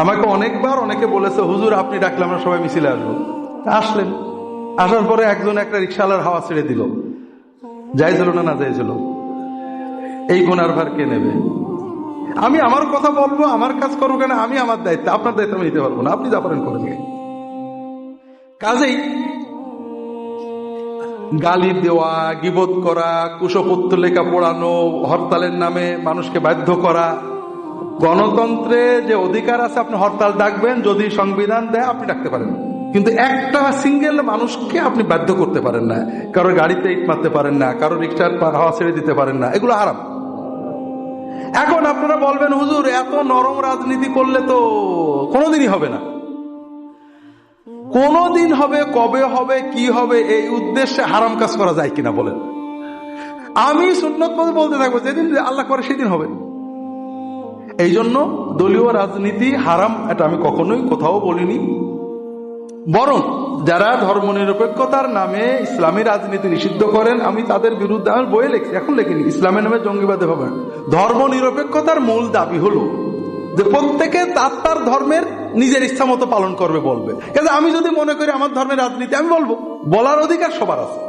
আমাকে অনেকবার অনেকে বলেছে, হুজুর আপনি ডাকলে আমরা সবাই মিছিলে আসবো। আসলেন, আসার পরে একজন একটা রিক্সাওয়ালার হাওয়া ছেড়ে দিল। যাইছিল না, না যাইছিল? এই গুনার ভার কে নেবে? আমি আমার কথা বলবো, আমার কাজ করবো কেন? আমি আমার দায়িত্ব, আপনার দায়িত্ব আমি নিতে পারবো না, আপনি যা পারেন করেন। কাজেই গালি দেওয়া, গীবত করা, কুশপুত্র লেখা পড়ানো, হরতালের নামে মানুষকে বাধ্য করা, গণতন্ত্রে যে অধিকার আছে আপনি হরতাল ডাকবেন, যদি সংবিধান দেয় আপনি ডাকতে পারেন, কিন্তু একটা সিঙ্গেল মানুষকে আপনি বাধ্য করতে পারেন না। কারো গাড়িতে ইট মারতে পারেন না, কারো রিক্সার হাওয়া ছেড়ে দিতে পারেন না, এগুলো হারাম। এখন আপনারা বলবেন, হুজুর এত নরম রাজনীতি করলে তো কোনোদিনই হবে না। কোনদিন হবে, কবে হবে, কি হবে, এই উদ্দেশ্যে হারাম কাজ করা যায় কিনা বলেন? আমি সুন্নত পথে বলতে থাকবো, যেদিন আল্লাহ করে সেদিন হবে। এই জন্য দলীয় রাজনীতি হারাম, এটা আমি কখনোই কোথাও বলিনি। বরং যারা ধর্মনিরপেক্ষতার নামে ইসলামী রাজনীতি নিষিদ্ধ করেন, আমি তাদের বিরুদ্ধে আমার বইয়ে লিখছি, এখন লেখিনি, ইসলামের নামে জঙ্গিবাদে হবে। ধর্মনিরপেক্ষতার মূল দাবি হলো যে প্রত্যেকে তার ধর্মের নিজের ইচ্ছা মতো পালন করবে, বলবে। কিন্তু আমি যদি মনে করি আমার ধর্মের রাজনীতি, আমি বলবো, বলার অধিকার সবার আছে।